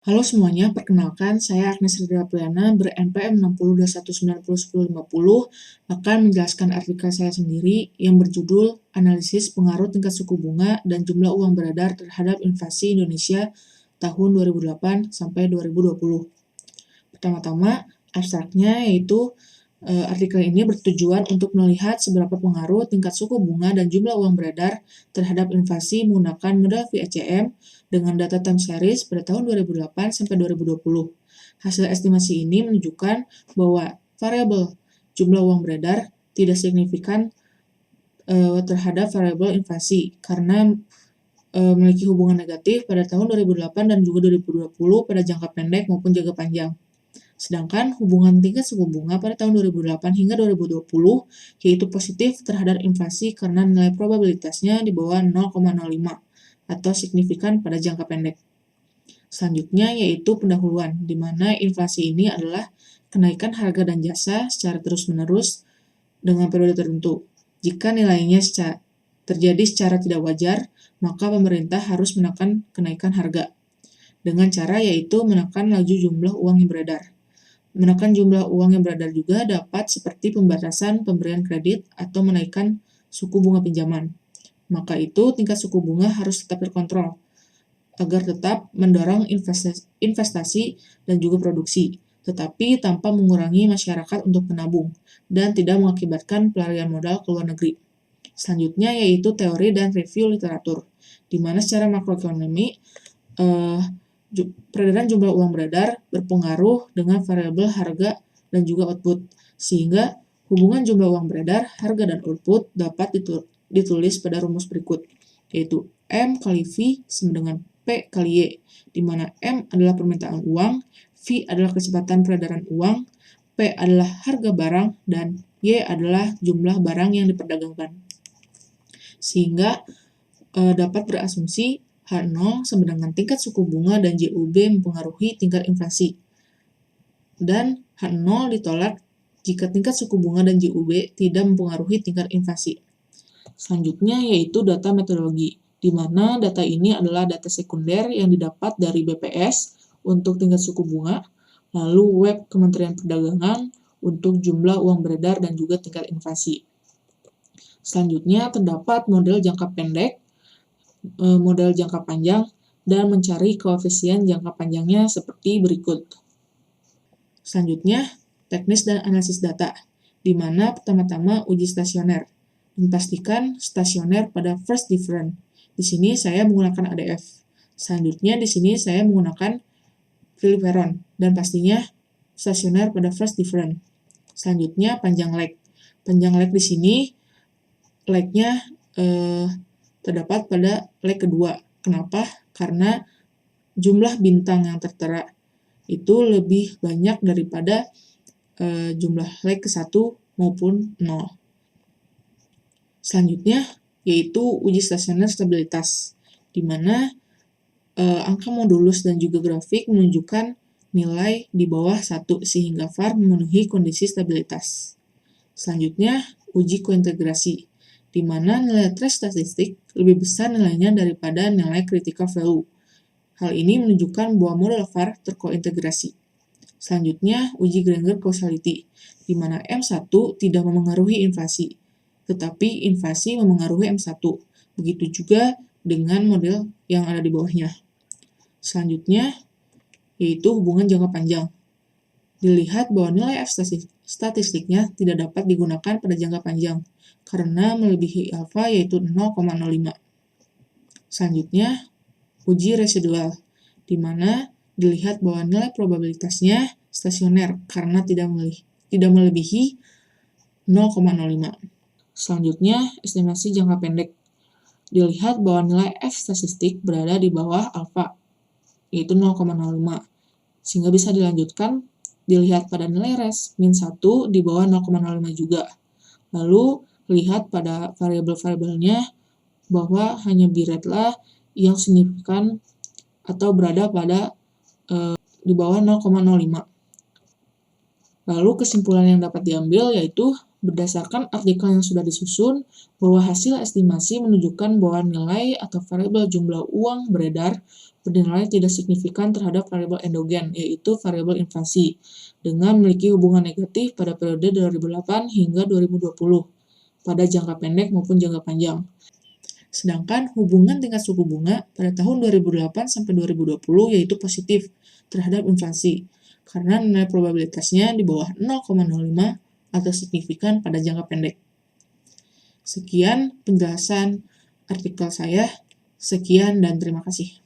Halo semuanya, perkenalkan saya Agnes Ridha Priyana ber-NPM 6021901050 akan menjelaskan artikel saya sendiri yang berjudul Analisis Pengaruh Tingkat Suku Bunga dan Jumlah Uang Beredar Terhadap Inflasi Indonesia tahun 2008 sampai 2020. Pertama-tama, abstraknya yaitu artikel ini bertujuan untuk melihat seberapa pengaruh tingkat suku bunga dan jumlah uang beredar terhadap inflasi menggunakan model VACM dengan data time series pada tahun 2008 sampai 2020. Hasil estimasi ini menunjukkan bahwa variabel jumlah uang beredar tidak signifikan terhadap variabel inflasi karena memiliki hubungan negatif pada tahun 2008 dan juga 2020 pada jangka pendek maupun jangka panjang. Sedangkan hubungan tingkat suku bunga pada tahun 2008 hingga 2020 yaitu positif terhadap inflasi karena nilai probabilitasnya di bawah 0,05 atau signifikan pada jangka pendek. Selanjutnya yaitu pendahuluan, di mana inflasi ini adalah kenaikan harga dan jasa secara terus-menerus dengan periode tertentu. Jika nilainya terjadi secara tidak wajar, maka pemerintah harus menekan kenaikan harga dengan cara yaitu menekan laju jumlah uang yang beredar. Menekan jumlah uang yang beredar juga dapat seperti pembatasan pemberian kredit atau menaikkan suku bunga pinjaman. Maka itu tingkat suku bunga harus tetap terkontrol agar tetap mendorong investasi dan juga produksi, tetapi tanpa mengurangi masyarakat untuk menabung dan tidak mengakibatkan pelarian modal ke luar negeri. Selanjutnya yaitu teori dan review literatur, di mana secara makroekonomi peredaran jumlah uang beredar berpengaruh dengan variabel harga dan juga output, sehingga hubungan jumlah uang beredar, harga, dan output dapat ditulis pada rumus berikut, yaitu M kali V sama dengan P kali Y, di mana M adalah permintaan uang, V adalah kecepatan peredaran uang, P adalah harga barang, dan Y adalah jumlah barang yang diperdagangkan. Sehingga dapat berasumsi H0 sama dengan tingkat suku bunga dan JUB mempengaruhi tingkat inflasi. Dan H0 ditolak jika tingkat suku bunga dan JUB tidak mempengaruhi tingkat inflasi. Selanjutnya yaitu data metodologi, di mana data ini adalah data sekunder yang didapat dari BPS untuk tingkat suku bunga, lalu web Kementerian Perdagangan untuk jumlah uang beredar dan juga tingkat inflasi. Selanjutnya terdapat model jangka pendek, model jangka panjang, dan mencari koefisien jangka panjangnya seperti berikut. Selanjutnya, teknis dan analisis data, di mana pertama-tama uji stasioner, dan pastikan stasioner pada first difference. Di sini saya menggunakan ADF. Selanjutnya di sini saya menggunakan Philip Heron, dan pastinya stasioner pada first difference. Selanjutnya panjang lag. Panjang lag di sini lag-nya terdapat pada lag kedua. Kenapa? Karena jumlah bintang yang tertera itu lebih banyak daripada jumlah lag ke-1 maupun 0. Selanjutnya yaitu uji stasioner stabilitas, di mana angka modulus dan juga grafik menunjukkan nilai di bawah 1 sehingga VAR memenuhi kondisi stabilitas. Selanjutnya uji kointegrasi, di mana nilai threshold statistik lebih besar nilainya daripada nilai critical value. Hal ini menunjukkan bahwa model VAR terkointegrasi. Selanjutnya, uji Granger causality, di mana M1 tidak memengaruhi inflasi, tetapi inflasi memengaruhi M1. Begitu juga dengan model yang ada di bawahnya. Selanjutnya, yaitu hubungan jangka panjang. Dilihat bahwa nilai F statistiknya tidak dapat digunakan pada jangka panjang, karena melebihi alfa yaitu 0,05. Selanjutnya, uji residual, di mana dilihat bahwa nilai probabilitasnya stasioner karena tidak melebihi 0,05. Selanjutnya, estimasi jangka pendek. Dilihat bahwa nilai F statistik berada di bawah alfa, yaitu 0,05. Sehingga bisa dilanjutkan, dilihat pada nilai res min 1 di bawah 0,05 juga. Lalu, lihat pada variabel-variabelnya bahwa hanya B-rate lah yang signifikan atau berada pada di bawah 0,05. Lalu kesimpulan yang dapat diambil yaitu berdasarkan artikel yang sudah disusun bahwa hasil estimasi menunjukkan bahwa nilai atau variabel jumlah uang beredar bernilai tidak signifikan terhadap variabel endogen, yaitu variabel inflasi, dengan memiliki hubungan negatif pada periode 2008 hingga 2020, pada jangka pendek maupun jangka panjang. Sedangkan hubungan tingkat suku bunga pada tahun 2008 sampai 2020 yaitu positif terhadap inflasi, karena nilai probabilitasnya di bawah 0,05 atau signifikan pada jangka pendek. Sekian penjelasan artikel saya. Sekian dan terima kasih.